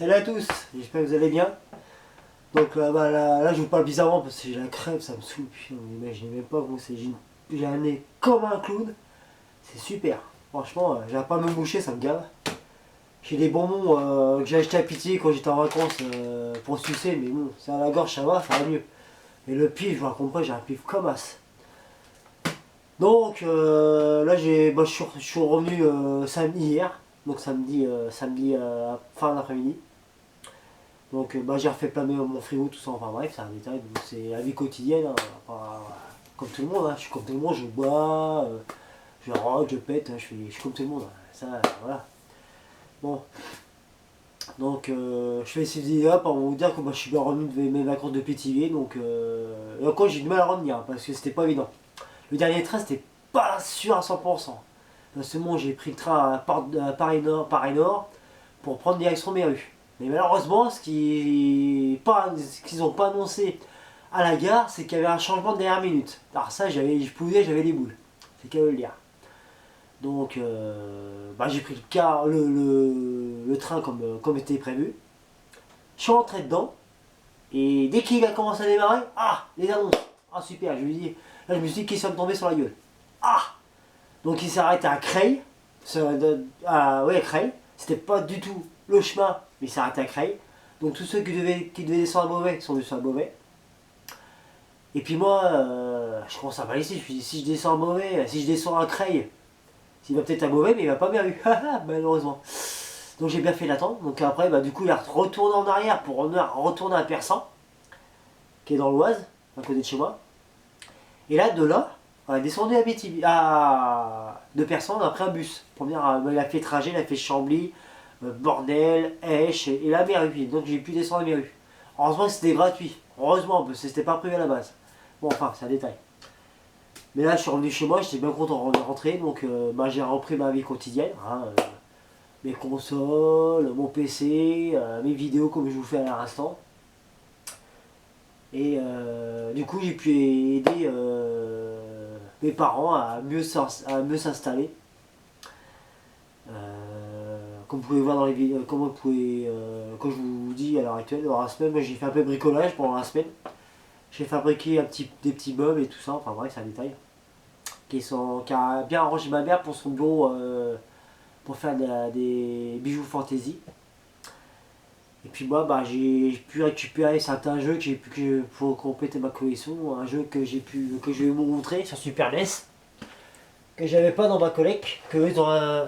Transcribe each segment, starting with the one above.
Salut à tous, j'espère que vous allez bien. Donc là, je vous parle bizarrement parce que j'ai la crève, ça me saoule. Putain, vous imaginez même pas vous, j'ai un nez comme un clown. C'est super. Franchement, j'arrive pas à me moucher, ça me gave. J'ai des bonbons que j'ai acheté à Pitié quand j'étais en vacances pour sucer, mais bon, c'est à la gorge, ça va mieux. Mais le pif, je vous raconterai, j'ai un pif comme as. Donc là, je suis revenu samedi hier. Donc samedi fin d'après-midi. Donc j'ai refait plein mon frigo, tout ça, enfin bref, c'est un détail, c'est la vie quotidienne, hein, comme tout le monde, hein, je suis comme tout le monde, je bois, je rock, je pète, hein, je suis comme tout le monde, hein, ça, voilà. Bon, donc je fais ces vidéos pour vous dire que je suis bien revenu de mes vacances de Pétivier, donc et encore j'ai du mal à revenir, hein, parce que c'était pas évident. Le dernier train, c'était pas sûr à 100%. Parce que moi, j'ai pris le train à Paris-Nord pour prendre direction Méru. Mais malheureusement, ce qu'ils n'ont pas annoncé à la gare, c'est qu'il y avait un changement de dernière minute. Alors ça, j'avais les boules. C'est qu'à le dire. Donc, j'ai pris le train comme était prévu. Je suis rentré dedans. Et dès qu'il a commencé à démarrer, les annonces. Ah, super, je lui dis. Là, je me suis dit qu'il s'est tombé sur la gueule. Donc il s'est arrêté à Creil. À Creil. C'était pas du tout le chemin, mais il s'est arrêté à Creil. Donc tous ceux qui devaient descendre à Beauvais sont descendus à Beauvais. Et puis moi, je commence à ici. Je me suis dit, si je descends à Beauvais, si je descends à Creil, il va peut-être à Beauvais, mais il va pas bien vu. Malheureusement. Donc j'ai bien fait l'attendre. Donc après, du coup, il a retourné en arrière pour retourner à Persan, qui est dans l'Oise, à côté de chez moi. Et là, de là, on est descendu de Persan, on a pris un bus. Il a fait trajet, il a fait Chambly, Bordel, Esch et la Méru. Donc j'ai pu descendre à Méru. Heureusement que c'était gratuit. Heureusement, parce que c'était pas prévu à la base. Bon, enfin, c'est un détail. Mais là, je suis revenu chez moi, j'étais bien content de rentrer. Donc j'ai repris ma vie quotidienne. Mes consoles, mon PC, mes vidéos comme je vous fais à l'instant. Et du coup, j'ai pu aider mes parents à mieux s'installer. Comme vous pouvez voir dans les vidéos, comme je vous dis à l'heure actuelle, dans la semaine, moi j'ai fait un peu de bricolage pendant la semaine. J'ai fabriqué des petits meubles et tout ça, enfin bref, c'est un détail. Qui a bien arrangé ma mère pour son bureau pour faire des bijoux fantaisie. Et puis moi, j'ai pu récupérer certains jeux pour compléter ma collection. Un jeu que je vais vous montrer sur Super NES, que j'avais pas dans ma collecte, que dans un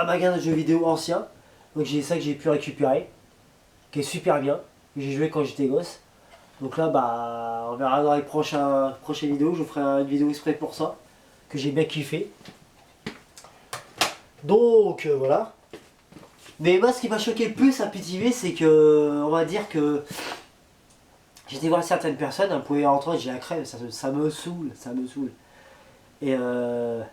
magasin de jeux vidéo ancien. Donc j'ai ça que j'ai pu récupérer, qui est super bien, que j'ai joué quand j'étais gosse. Donc là, on verra dans les prochaines vidéos, je vous ferai une vidéo exprès pour ça, que j'ai bien kiffé. Donc voilà. Mais moi, ce qui m'a choqué le plus à Pithiviers, c'est que, on va dire que j'étais voir certaines personnes, vous pouvez rentrer, j'ai la crève, ça me saoule, ça me saoule. Et le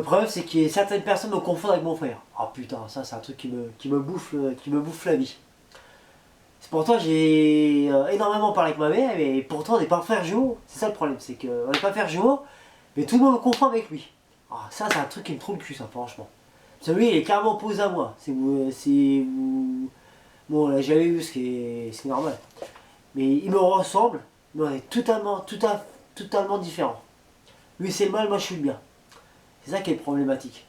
problème, c'est que certaines personnes me confondent avec mon frère. Oh putain, ça c'est un truc qui me bouffe la vie. C'est pourtant j'ai énormément parlé avec ma mère, mais pourtant on n'est pas frères jumeaux. C'est ça le problème, c'est qu'on n'est pas frères jumeaux, mais tout le monde me confond avec lui. Ça c'est un truc qui me trouve le cul, ça, franchement. Parce que lui, il est carrément opposé à moi. Bon, là, j'avais vu ce qui est normal. Mais il me ressemble, mais on est totalement différents. Lui, c'est le mal, moi, je suis le bien. C'est ça qui est problématique.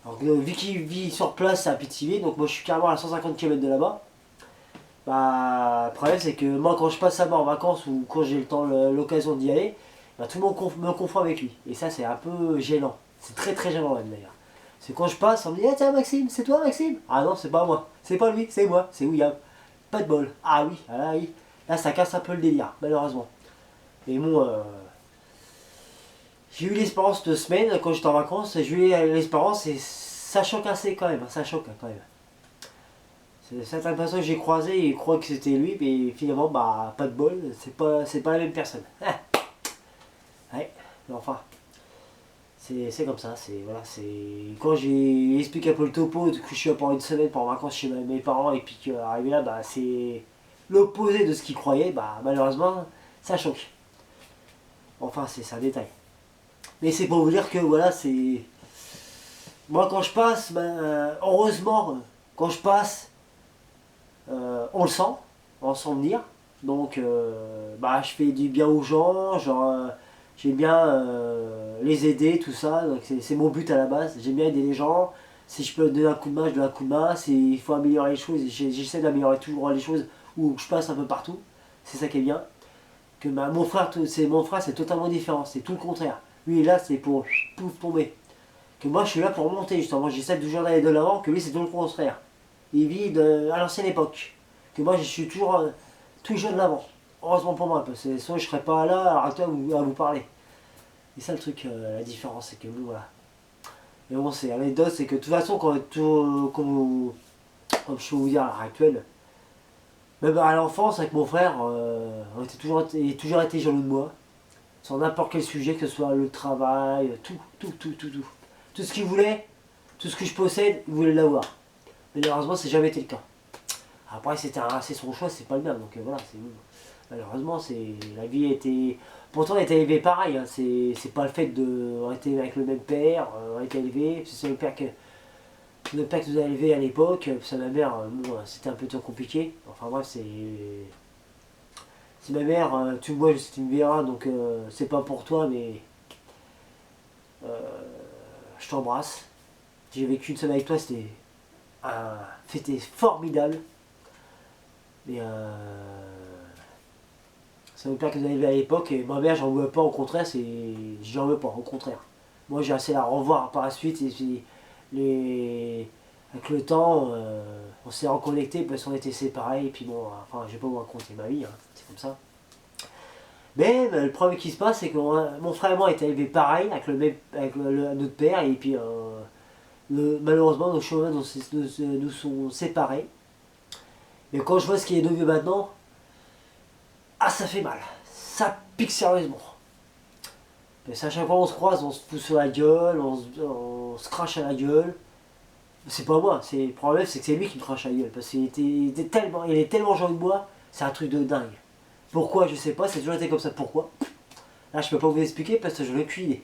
Alors, vu qu'il vit sur place à Pithiviers, donc moi, je suis carrément à 150 km de là-bas. Le problème, c'est que moi, quand je passe là-bas en vacances ou quand j'ai l'occasion d'y aller, tout le monde me confond avec lui. Et ça, c'est un peu gênant. C'est très très gênant, même, d'ailleurs. C'est quand je passe, on me dit tiens Maxime, c'est toi Maxime? Ah non, c'est pas moi, c'est pas lui, c'est moi, c'est William. Pas de bol. Ah oui, oui. Là ça casse un peu le délire, malheureusement. Mais bon, j'ai eu l'espérance de semaine quand j'étais en vacances, j'ai eu l'espérance et ça choque assez quand même, ça choque quand même. Certaines personnes que j'ai croisées et croient que c'était lui, mais finalement pas de bol, c'est pas la même personne. Ouais, mais enfin. C'est comme ça, quand j'ai expliqué un peu le topo, que je suis là pendant une semaine pour vacances chez mes parents et puis qu'arrivé là, c'est l'opposé de ce qu'ils croyaient, malheureusement, ça choque. Enfin, c'est un détail. Mais c'est pour vous dire que voilà, Moi quand je passe, ben, heureusement, quand je passe, on le sent, on sent venir. Donc bah, je fais du bien aux gens, genre j'aime bien les aider, tout ça. Donc c'est mon but à la base. J'aime bien aider les gens. Si je peux donner un coup de main, je donne un coup de main. Il faut améliorer les choses. J'essaie d'améliorer toujours les choses où je passe un peu partout. C'est ça qui est bien. Que mon frère, c'est totalement différent. C'est tout le contraire. Lui, là, c'est pour pouf tomber. Que moi, je suis là pour monter justement. J'essaie toujours d'aller de l'avant. Que lui, c'est tout le contraire. Il vit à l'ancienne époque. Que moi, je suis toujours de l'avant. Heureusement pour moi, parce que sinon je serais pas là à vous parler. Et ça le truc, la différence, c'est que nous, voilà. Et bon, c'est l'anecdote, c'est que de toute façon, comme je peux vous dire à l'heure actuelle, même à l'enfance, avec mon frère, il a toujours été jaloux de moi. Sur n'importe quel sujet, que ce soit le travail, tout, tout, tout, tout, tout. Tout ce qu'il voulait, tout ce que je possède, il voulait l'avoir. Mais malheureusement, c'est jamais été le cas. Après, c'est son choix, c'est pas le mien, donc voilà, c'est malheureusement, la vie a été. Pourtant, on a été élevé pareil, hein, c'est pas le fait de. On a été avec le même père, on a été élevé, c'est le père qui nous a élevés à l'époque, c'est ma mère, bon, c'était un peu trop compliqué. Enfin bref, c'est ma mère, tu me vois, tu me verras, donc c'est pas pour toi, mais je t'embrasse. J'ai vécu une semaine avec toi, c'était formidable. Mais c'est mon père qui nous a élevés à l'époque et ma mère, j'en veux pas, au contraire, j'en veux pas, au contraire. Moi, j'ai assez à la revoir par la suite et puis avec le temps, on s'est reconnectés parce qu'on était séparés et puis bon, enfin, je vais pas vous raconter ma vie, hein, c'est comme ça. Mais le problème qui se passe, c'est que mon frère et moi étaient élevés pareil, avec notre père, et puis malheureusement nos chemins nous sont séparés. Et quand je vois ce qui est devenu maintenant, ah ça fait mal, ça pique sérieusement. Parce qu'à chaque fois on se croise, on se pousse sur la gueule, on se crache à la gueule. C'est pas moi, le problème c'est que c'est lui qui me crache à la gueule. Parce il est tellement jaloux de moi, c'est un truc de dingue. Pourquoi je sais pas, c'est toujours été comme ça. Pourquoi? Là je peux pas vous expliquer parce que je n'ai aucune idée.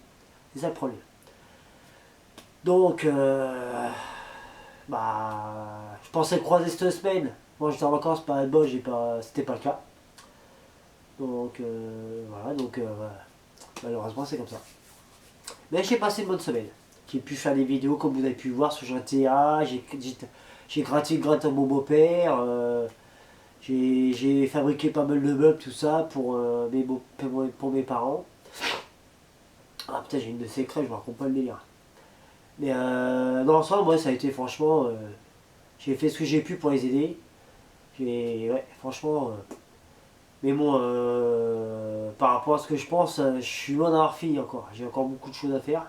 C'est ça le problème. Donc je pensais le croiser cette semaine. Moi j'étais en vacances, pas de bol, c'était pas le cas. Donc voilà, voilà. Malheureusement c'est comme ça. Mais j'ai passé une bonne semaine. J'ai pu faire des vidéos comme vous avez pu voir sur GTA, j'ai gratuit à mon beau-père, j'ai fabriqué pas mal de meubles, tout ça pour mes parents. Ah putain, j'ai une de ces crèches, je me raconte pas le délire. Mais dans l'ensemble, moi ça a été franchement, j'ai fait ce que j'ai pu pour les aider. Ouais, franchement, mais bon, par rapport à ce que je pense, je suis loin d'avoir fini encore. J'ai encore beaucoup de choses à faire.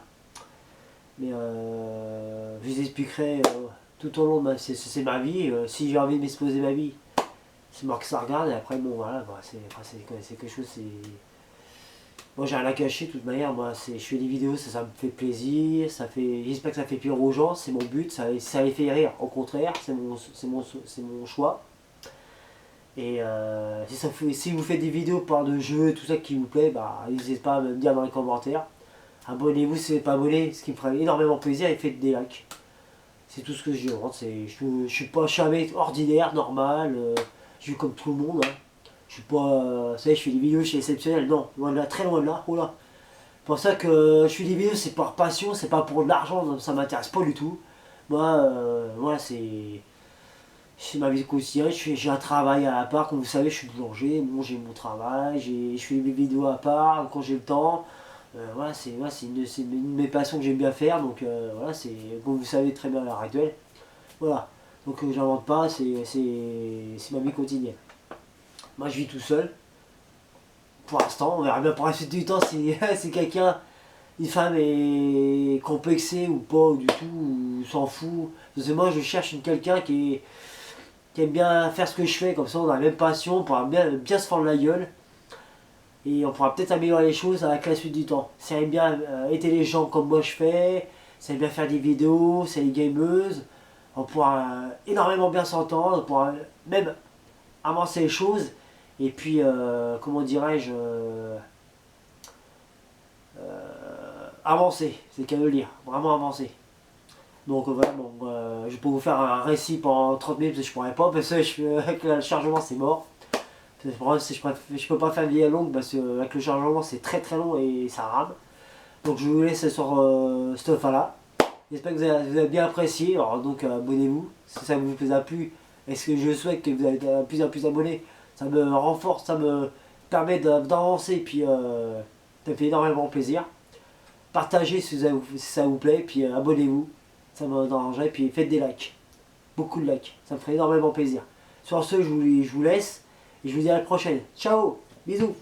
Mais je vous expliquerai tout au long de c'est ma vie. Si j'ai envie de m'exposer ma vie, c'est moi que ça regarde. Et après, bon, voilà, c'est quelque chose. Moi, j'ai rien à cacher de toute manière. Moi, je fais des vidéos, ça me fait plaisir. J'espère que ça fait plaisir aux gens. C'est mon but. Ça les fait rire. Au contraire, c'est mon choix. Et si vous faites des demandez par de jeux et tout ça qui vous plaît, bah, n'hésitez pas à me dire dans les commentaires. Abonnez-vous si vous n'êtes pas abonné, ce qui me ferait énormément plaisir, et faites des likes. C'est tout ce que je demande. Je suis pas jamais ordinaire, normal, je suis comme tout le monde. Hein. Je suis pas. Vous savez, je fais des vidéos, je suis exceptionnel. Non, loin de là, très loin de là. Oh là. C'est pour ça que je fais des vidéos, c'est par passion, c'est pas pour de l'argent, ça m'intéresse pas du tout. Moi, voilà, c'est ma vie quotidienne, j'ai un travail à part, comme vous savez, je suis boulanger, bon, j'ai mon travail, je fais mes vidéos à part quand j'ai le temps. Voilà, c'est une de mes passions que j'aime bien faire, donc voilà, c'est comme vous savez très bien à l'heure actuelle. Voilà, donc j'invente pas, c'est ma vie quotidienne. Moi je vis tout seul, pour l'instant, on verra bien pour la suite du temps si, si quelqu'un, une femme est complexée ou pas, ou du tout, ou s'en fout. Parce que moi je cherche quelqu'un qui aime bien faire ce que je fais, comme ça on a la même passion, on pourra bien se fendre la gueule. Et on pourra peut-être améliorer les choses avec la suite du temps. Ça aime bien aider les gens comme moi je fais, ça aime bien faire des vidéos, c'est les gameuses, on pourra énormément bien s'entendre, on pourra même avancer les choses, et puis, comment dirais-je, avancer, c'est qu'à le lire, vraiment avancer. Donc voilà, bon, je peux vous faire un récit pendant 30 minutes, parce que je pourrais pas, parce que avec le chargement c'est mort. Le problème c'est que je peux pas faire une vidéo longue, parce que avec le chargement c'est très très long et ça rame. Donc je vous laisse sur cette fin là. J'espère que vous avez bien apprécié, alors donc abonnez-vous si ça vous a plu. Et ce que je souhaite que vous ayez de plus en plus abonnés, ça me renforce, ça me permet d'avancer, puis ça me fait énormément plaisir. Partagez si ça vous plaît, puis abonnez-vous, ça me dérangerait, puis faites des likes, beaucoup de likes, ça me ferait énormément plaisir. Sur ce, je vous laisse, et je vous dis à la prochaine. Ciao, bisous.